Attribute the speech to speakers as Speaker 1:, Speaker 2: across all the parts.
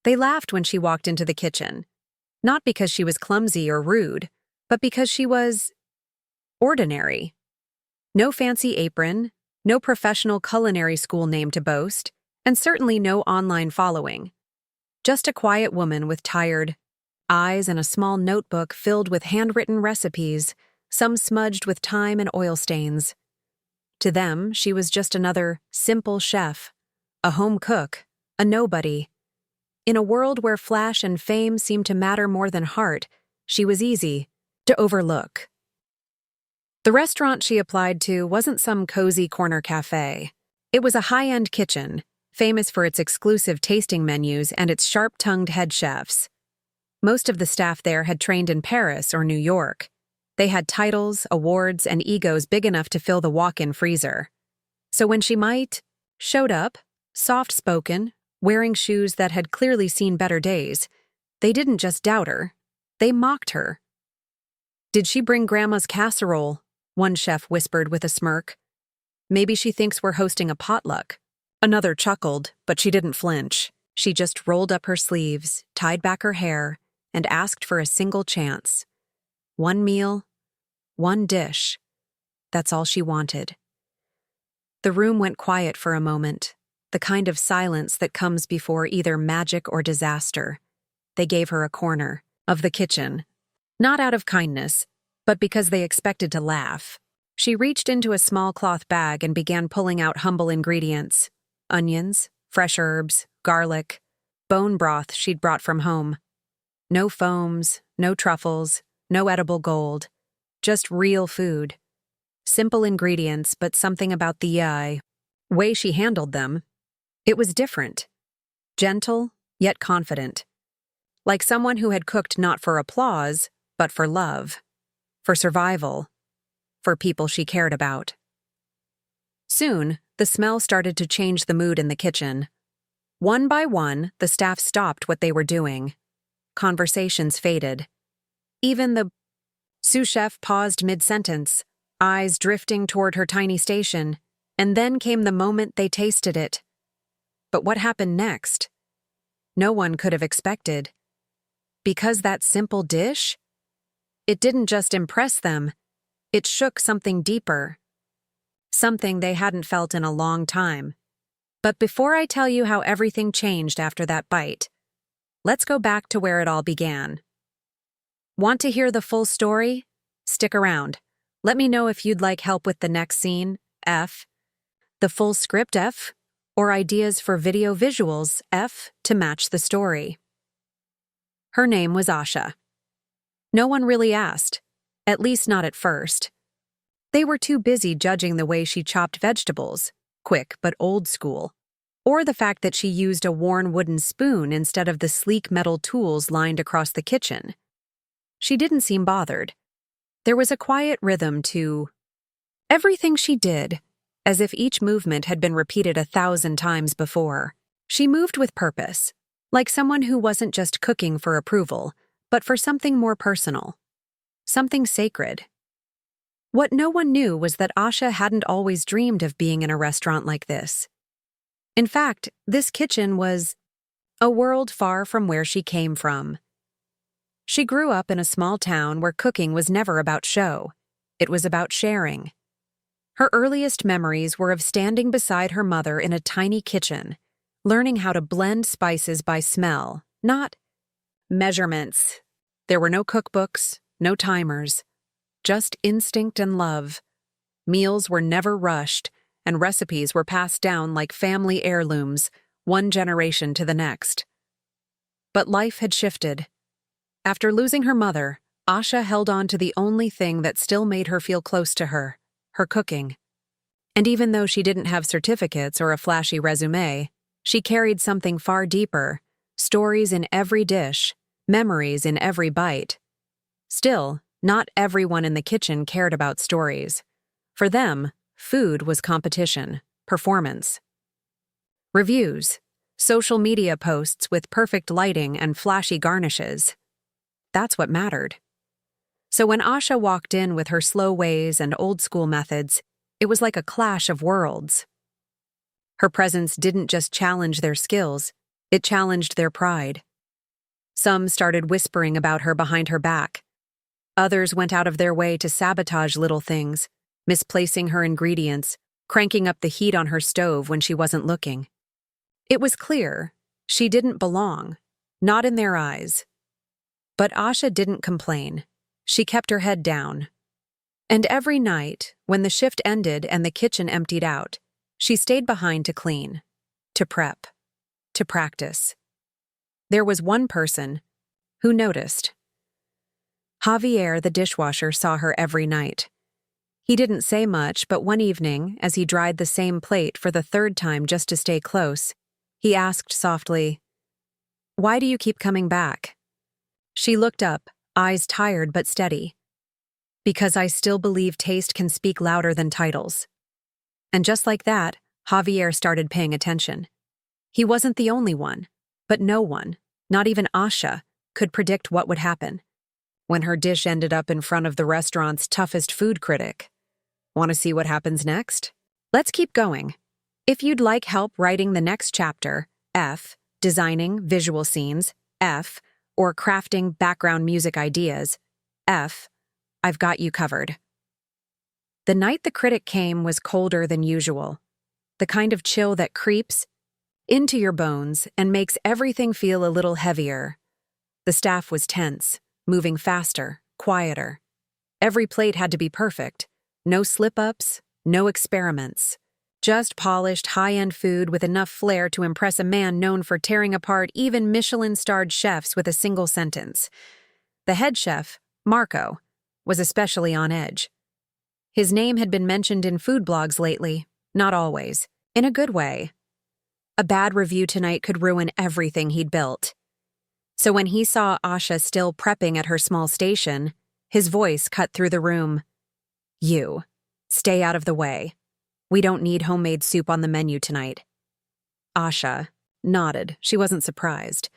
Speaker 1: They laughed when she walked into the kitchen, not because she was clumsy or rude, but because she was ordinary. No fancy apron, no professional culinary school name to boast, and certainly no online following. Just a quiet woman with tired eyes and a small notebook filled with handwritten recipes, some smudged with time and oil stains. To them, she was just another simple chef, a home cook, a nobody. In a world where flash and fame seemed to matter more than heart, she was easy to overlook. The restaurant she applied to wasn't some cozy corner cafe. It was a high-end kitchen, famous for its exclusive tasting menus and its sharp-tongued head chefs. Most of the staff there had trained in Paris or New York. They had titles, awards, and egos big enough to fill the walk-in freezer. So when she showed up, soft-spoken, wearing shoes that had clearly seen better days, they didn't just doubt her, they mocked her. "Did she bring Grandma's casserole?" one chef whispered with a smirk. "Maybe she thinks we're hosting a potluck." Another chuckled, but she didn't flinch. She just rolled up her sleeves, tied back her hair, and asked for a single chance. One meal, one dish. That's all she wanted. The room went quiet for a moment, the kind of silence that comes before either magic or disaster. They gave her a corner of the kitchen, not out of kindness, but because they expected to laugh. She reached into a small cloth bag and began pulling out humble ingredients: onions, fresh herbs, garlic, bone broth she'd brought from home. No foams, no truffles, no edible gold, just real food. Simple ingredients, but something about the way she handled them. It was different. Gentle, yet confident. Like someone who had cooked not for applause, but for love. For survival. For people she cared about. Soon, the smell started to change the mood in the kitchen. One by one, the staff stopped what they were doing. Conversations faded. Even the sous chef paused mid-sentence, eyes drifting toward her tiny station, and then came the moment they tasted it. But what happened next? No one could have expected. Because that simple dish? It didn't just impress them, it shook something deeper. Something they hadn't felt in a long time. But before I tell you how everything changed after that bite, let's go back to where it all began. Want to hear the full story? Stick around. Let me know if you'd like help with the next scene, F, the full script, F, or ideas for video visuals, F, to match the story. Her name was Asha. No one really asked, at least not at first. They were too busy judging the way she chopped vegetables, quick but old school, or the fact that she used a worn wooden spoon instead of the sleek metal tools lined across the kitchen. She didn't seem bothered. There was a quiet rhythm to everything she did, as if each movement had been repeated 1,000 times before. She moved with purpose, like someone who wasn't just cooking for approval, but for something more personal. Something sacred. What no one knew was that Asha hadn't always dreamed of being in a restaurant like this. In fact, this kitchen was a world far from where she came from. She grew up in a small town where cooking was never about show. It was about sharing. Her earliest memories were of standing beside her mother in a tiny kitchen, learning how to blend spices by smell, not measurements. There were no cookbooks, no timers, just instinct and love. Meals were never rushed, and recipes were passed down like family heirlooms, one generation to the next. But life had shifted. After losing her mother, Asha held on to the only thing that still made her feel close to her cooking. And even though she didn't have certificates or a flashy resume, she carried something far deeper, stories in every dish, memories in every bite. Still, not everyone in the kitchen cared about stories. For them, food was competition, performance. Reviews, social media posts with perfect lighting and flashy garnishes. That's what mattered. So when Asha walked in with her slow ways and old-school methods, it was like a clash of worlds. Her presence didn't just challenge their skills, It challenged their pride. Some started whispering about her behind her back. Others went out of their way to sabotage little things, misplacing her ingredients, cranking up the heat on her stove when she wasn't looking. It was clear she didn't belong, not in their eyes. But Asha didn't complain. She kept her head down. And every night, when the shift ended and the kitchen emptied out, she stayed behind to clean, to prep, to practice. There was one person who noticed. Javier, the dishwasher, saw her every night. He didn't say much, but one evening, as he dried the same plate for the third time just to stay close, he asked softly, "Why do you keep coming back?" She looked up, eyes tired but steady. "Because I still believe taste can speak louder than titles." And just like that, Javier started paying attention. He wasn't the only one, but no one, not even Asha, could predict what would happen when her dish ended up in front of the restaurant's toughest food critic. Want to see what happens next? Let's keep going. If you'd like help writing the next chapter, F, designing visual scenes, F, or crafting background music ideas, F, I've got you covered. The night the critic came was colder than usual, the kind of chill that creeps into your bones and makes everything feel a little heavier. The staff was tense, moving faster, quieter. Every plate had to be perfect. No slip-ups, no experiments. Just polished, high-end food with enough flair to impress a man known for tearing apart even Michelin-starred chefs with a single sentence. The head chef, Marco, was especially on edge. His name had been mentioned in food blogs lately, not always, in a good way. A bad review tonight could ruin everything he'd built. So when he saw Asha still prepping at her small station, his voice cut through the room. "You, stay out of the way. We don't need homemade soup on the menu tonight." Asha nodded. She wasn't surprised.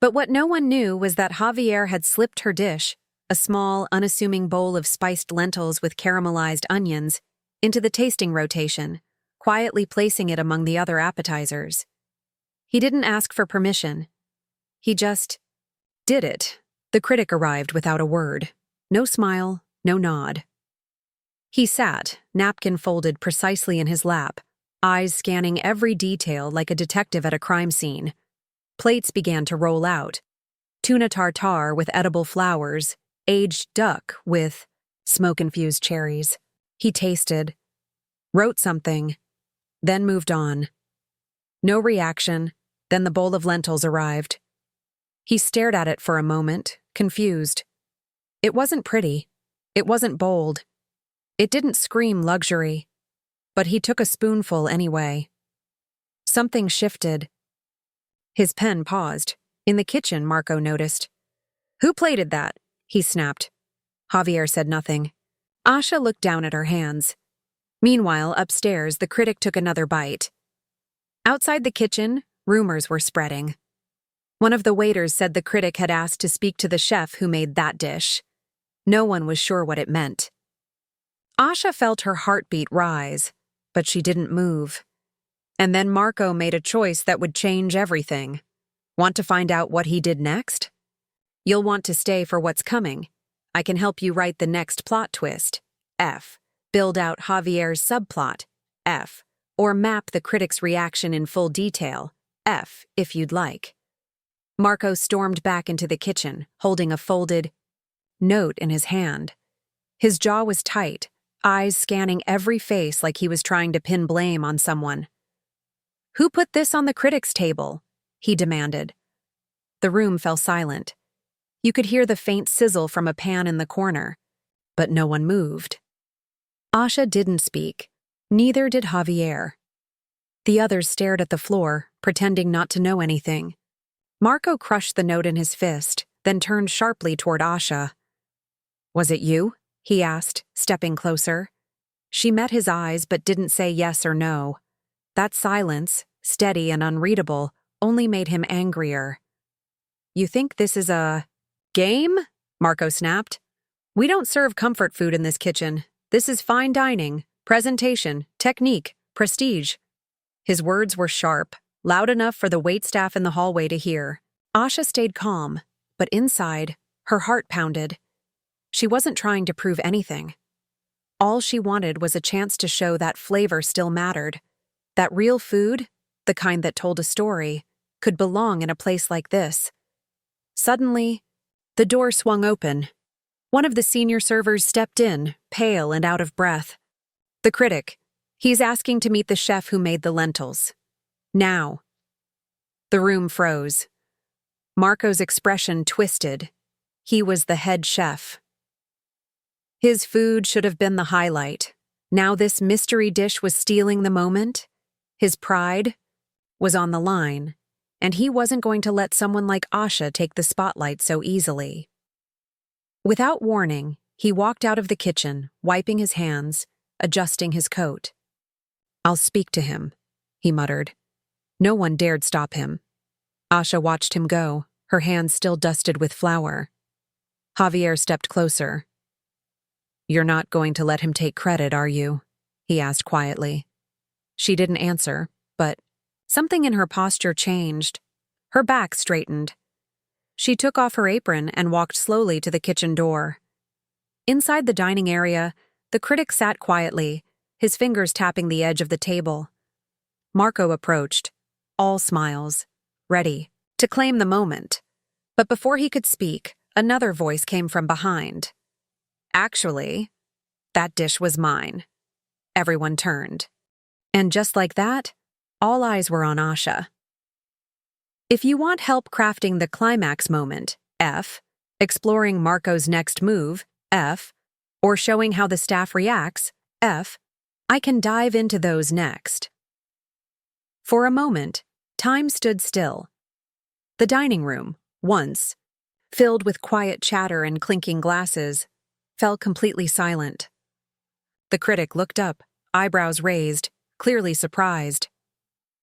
Speaker 1: But what no one knew was that Javier had slipped her dish, a small, unassuming bowl of spiced lentils with caramelized onions, into the tasting rotation, quietly placing it among the other appetizers. He didn't ask for permission. He just did it. The critic arrived without a word. No smile, no nod. He sat, napkin folded precisely in his lap, eyes scanning every detail like a detective at a crime scene. Plates began to roll out. Tuna tartare with edible flowers, aged duck with smoke-infused cherries. He tasted, wrote something, then moved on. No reaction, then the bowl of lentils arrived. He stared at it for a moment, confused. It wasn't pretty. It wasn't bold. It didn't scream luxury, but he took a spoonful anyway. Something shifted. His pen paused. In the kitchen, Marco noticed. "Who plated that?" he snapped. Javier said nothing. Asha looked down at her hands. Meanwhile, upstairs, the critic took another bite. Outside the kitchen, rumors were spreading. One of the waiters said the critic had asked to speak to the chef who made that dish. No one was sure what it meant. Asha felt her heartbeat rise, but she didn't move. And then Marco made a choice that would change everything. Want to find out what he did next? You'll want to stay for what's coming. I can help you write the next plot twist. F. Build out Javier's subplot. F. Or map the critic's reaction in full detail. F, if you'd like. Marco stormed back into the kitchen, holding a folded note in his hand. His jaw was tight, eyes scanning every face like he was trying to pin blame on someone. "Who put this on the critic's table?" he demanded. The room fell silent. You could hear the faint sizzle from a pan in the corner, but no one moved. Asha didn't speak. Neither did Javier. The others stared at the floor, pretending not to know anything. Marco crushed the note in his fist, then turned sharply toward Asha. "Was it you?" he asked, stepping closer. She met his eyes but didn't say yes or no. That silence, steady and unreadable, only made him angrier. "You think this is a game?" Marco snapped. "We don't serve comfort food in this kitchen. This is fine dining, presentation, technique, prestige." His words were sharp, loud enough for the waitstaff in the hallway to hear. Asha stayed calm, but inside, her heart pounded. She wasn't trying to prove anything. All she wanted was a chance to show that flavor still mattered, that real food, the kind that told a story, could belong in a place like this. Suddenly, the door swung open. One of the senior servers stepped in, pale and out of breath. The critic. He's asking to meet the chef who made the lentils. Now. The room froze. Marco's expression twisted. He was the head chef. His food should have been the highlight. Now this mystery dish was stealing the moment. His pride was on the line, and he wasn't going to let someone like Asha take the spotlight so easily. Without warning, he walked out of the kitchen, wiping his hands, adjusting his coat. "I'll speak to him," he muttered. No one dared stop him. Asha watched him go, her hands still dusted with flour. Javier stepped closer. "You're not going to let him take credit, are you?" he asked quietly. She didn't answer, but something in her posture changed. Her back straightened. She took off her apron and walked slowly to the kitchen door. Inside the dining area, the critic sat quietly, his fingers tapping the edge of the table. Marco approached, all smiles, ready to claim the moment. But before he could speak, another voice came from behind. "Actually, that dish was mine." Everyone turned. And just like that, all eyes were on Asha. If you want help crafting the climax moment, F, exploring Marco's next move, F, or showing how the staff reacts, F, I can dive into those next. For a moment, time stood still. The dining room, once filled with quiet chatter and clinking glasses, fell completely silent. The critic looked up, eyebrows raised, clearly surprised.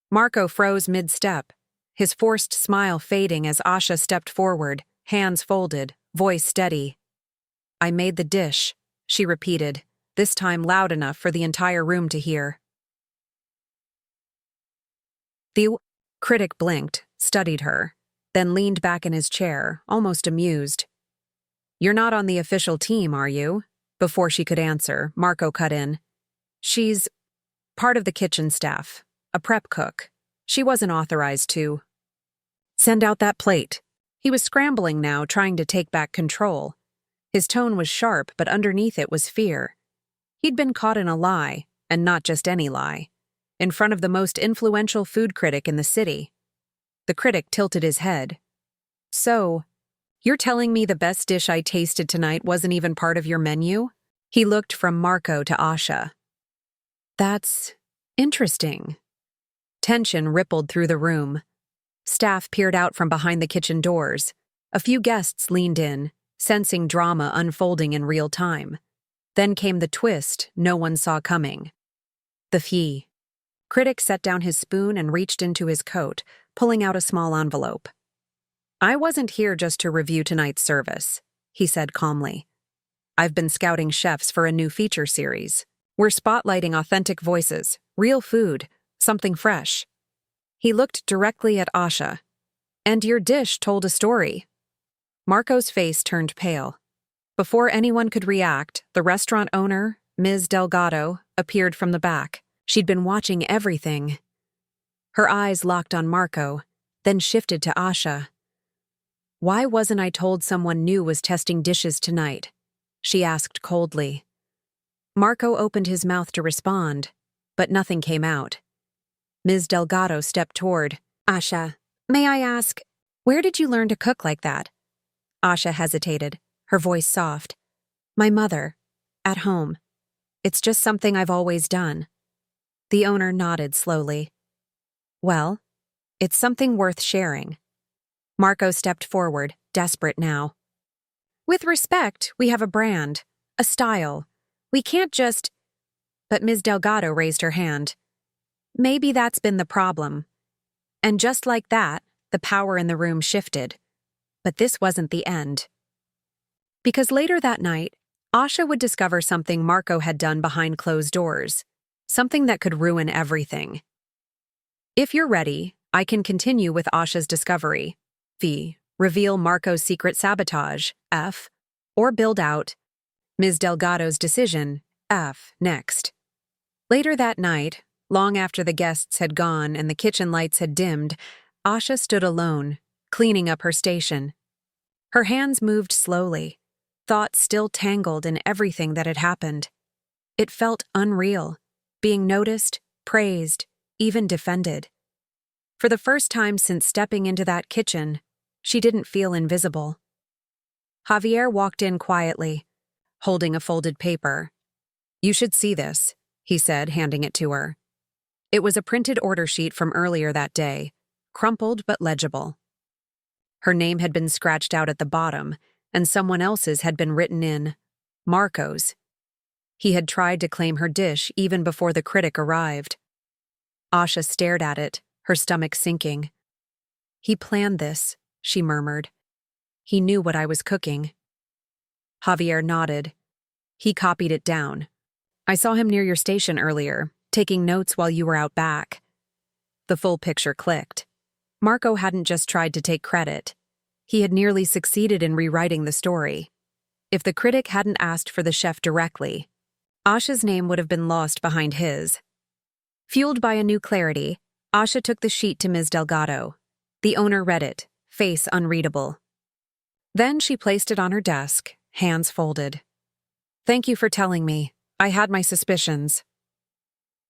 Speaker 1: Marco froze mid-step, his forced smile fading as Asha stepped forward, hands folded, voice steady. "I made the dish," she repeated, this time loud enough for the entire room to hear. The critic blinked, studied her, then leaned back in his chair, almost amused. "You're not on the official team, are you?" Before she could answer, Marco cut in. "She's part of the kitchen staff, a prep cook. She wasn't authorized to." "Send out that plate." He was scrambling now, trying to take back control. His tone was sharp, but underneath it was fear. He'd been caught in a lie, and not just any lie, in front of the most influential food critic in the city. The critic tilted his head. "So, you're telling me the best dish I tasted tonight wasn't even part of your menu?" He looked from Marco to Asha. "That's interesting." Tension rippled through the room. Staff peered out from behind the kitchen doors. A few guests leaned in, sensing drama unfolding in real time. Then came the twist no one saw coming. The fee. Critic set down his spoon and reached into his coat, pulling out a small envelope. "I wasn't here just to review tonight's service," he said calmly. "I've been scouting chefs for a new feature series. We're spotlighting authentic voices, real food, something fresh." He looked directly at Asha. "And your dish told a story." Marco's face turned pale. Before anyone could react, the restaurant owner, Ms. Delgado, appeared from the back. She'd been watching everything. Her eyes locked on Marco, then shifted to Asha. "Why wasn't I told someone new was testing dishes tonight?" she asked coldly. Marco opened his mouth to respond, but nothing came out. Ms. Delgado stepped toward. "Asha, may I ask, where did you learn to cook like that?" Asha hesitated, her voice soft. "My mother, at home. It's just something I've always done." The owner nodded slowly. "Well, it's something worth sharing." Marco stepped forward, desperate now. "With respect, we have a brand, a style. We can't just—" But Ms. Delgado raised her hand. "Maybe that's been the problem." And just like that, the power in the room shifted. But this wasn't the end. Because later that night, Asha would discover something Marco had done behind closed doors, something that could ruin everything. If you're ready, I can continue with Asha's discovery. V. Reveal Marco's secret sabotage. F. Or build out Ms. Delgado's decision. F. Next. Later that night, long after the guests had gone and the kitchen lights had dimmed, Asha stood alone, cleaning up her station. Her hands moved slowly, thoughts still tangled in everything that had happened. It felt unreal, being noticed, praised, even defended. For the first time since stepping into that kitchen, she didn't feel invisible. Javier walked in quietly, holding a folded paper. "You should see this," he said, handing it to her. It was a printed order sheet from earlier that day, crumpled but legible. Her name had been scratched out at the bottom, and someone else's had been written in, Marco's. He had tried to claim her dish even before the critic arrived. Asha stared at it, her stomach sinking. "He planned this," she murmured. "He knew what I was cooking." Javier nodded. "He copied it down. I saw him near your station earlier, taking notes while you were out back." The full picture clicked. Marco hadn't just tried to take credit. He had nearly succeeded in rewriting the story. If the critic hadn't asked for the chef directly, Asha's name would have been lost behind his. Fueled by a new clarity, Asha took the sheet to Ms. Delgado. The owner read it, face unreadable. Then she placed it on her desk, hands folded. "Thank you for telling me. I had my suspicions."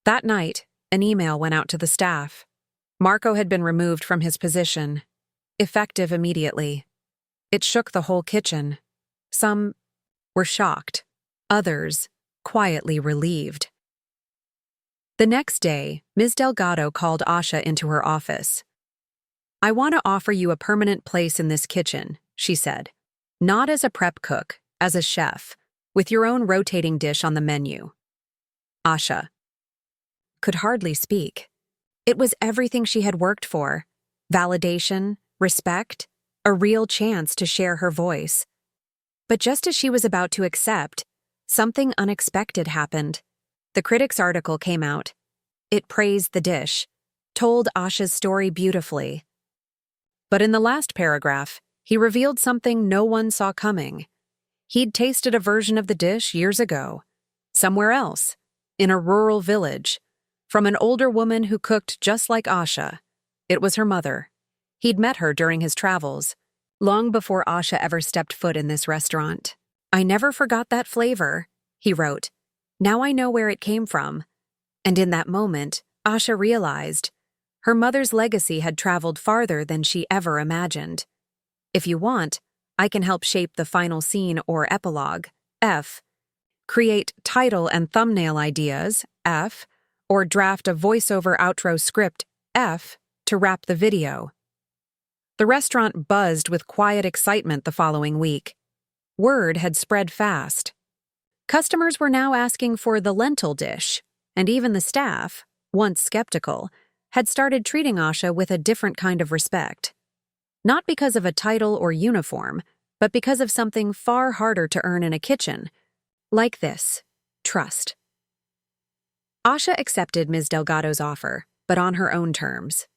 Speaker 1: That night, an email went out to the staff. Marco had been removed from his position, effective immediately. It shook the whole kitchen. Some were shocked, others quietly relieved. The next day, Ms. Delgado called Asha into her office. "I want to offer you a permanent place in this kitchen," she said. "Not as a prep cook, as a chef, with your own rotating dish on the menu." Asha could hardly speak. It was everything she had worked for: validation, respect, a real chance to share her voice. But just as she was about to accept, something unexpected happened. The critic's article came out. It praised the dish, told Asha's story beautifully. But in the last paragraph, he revealed something no one saw coming. He'd tasted a version of the dish years ago, somewhere else, in a rural village, from an older woman who cooked just like Asha. It was her mother. He'd met her during his travels, long before Asha ever stepped foot in this restaurant. "I never forgot that flavor," he wrote. "Now I know where it came from." And in that moment, Asha realized her mother's legacy had traveled farther than she ever imagined. If you want, I can help shape the final scene or epilogue. F. Create title and thumbnail ideas. F. Or draft a voiceover outro script. F. To wrap the video. The restaurant buzzed with quiet excitement the following week. Word had spread fast. Customers were now asking for the lentil dish, and even the staff, once skeptical, had started treating Asha with a different kind of respect. Not because of a title or uniform, but because of something far harder to earn in a kitchen. Like this: trust. Asha accepted Ms. Delgado's offer, but on her own terms.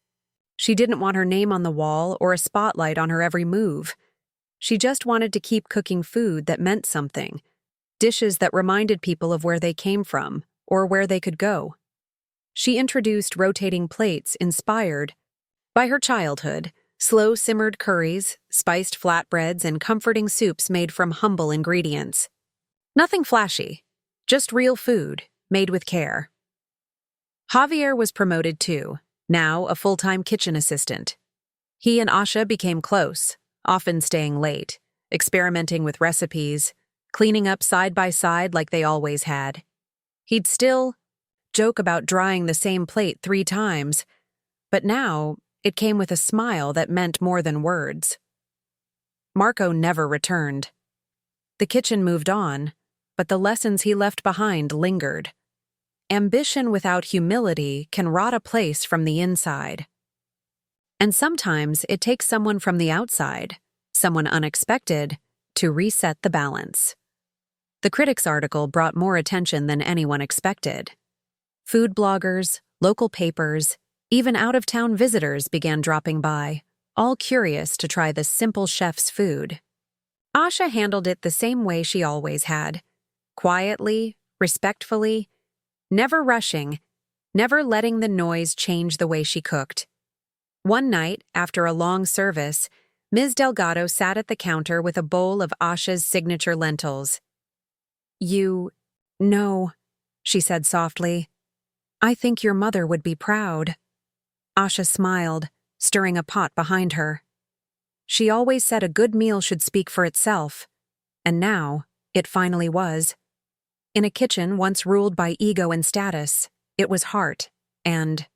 Speaker 1: She didn't want her name on the wall or a spotlight on her every move. She just wanted to keep cooking food that meant something, dishes that reminded people of where they came from or where they could go. She introduced rotating plates inspired by her childhood: slow-simmered curries, spiced flatbreads, and comforting soups made from humble ingredients. Nothing flashy, just real food, made with care. Javier was promoted too, now a full-time kitchen assistant. He and Asha became close, often staying late, experimenting with recipes, cleaning up side by side like they always had. He'd still joke about drying the same plate 3 times, but now it came with a smile that meant more than words. Marco never returned. The kitchen moved on, but the lessons he left behind lingered. Ambition without humility can rot a place from the inside. And sometimes it takes someone from the outside, someone unexpected, to reset the balance. The critic's article brought more attention than anyone expected. Food bloggers, local papers, Even out-of-town visitors began dropping by, all curious to try the simple chef's food. Asha handled it the same way she always had. Quietly, respectfully, never rushing, never letting the noise change the way she cooked. One night, after a long service, Ms. Delgado sat at the counter with a bowl of Asha's signature lentils. No, she said softly. I think your mother would be proud. Asha smiled, stirring a pot behind her. She always said a good meal should speak for itself, and now it finally was. In a kitchen once ruled by ego and status, it was heart and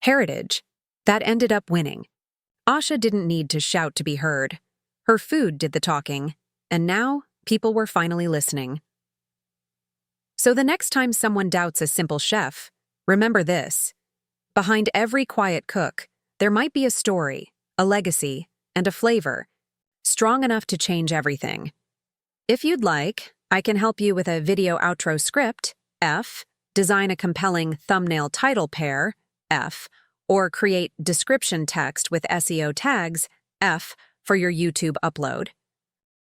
Speaker 1: heritage that ended up winning. Asha didn't need to shout to be heard. Her food did the talking, and now people were finally listening. So the next time someone doubts a simple chef, remember this. Behind every quiet cook, there might be a story, a legacy, and a flavor, strong enough to change everything. If you'd like, I can help you with a video outro script, F, design a compelling thumbnail title pair, F, or create description text with SEO tags, F, for your YouTube upload.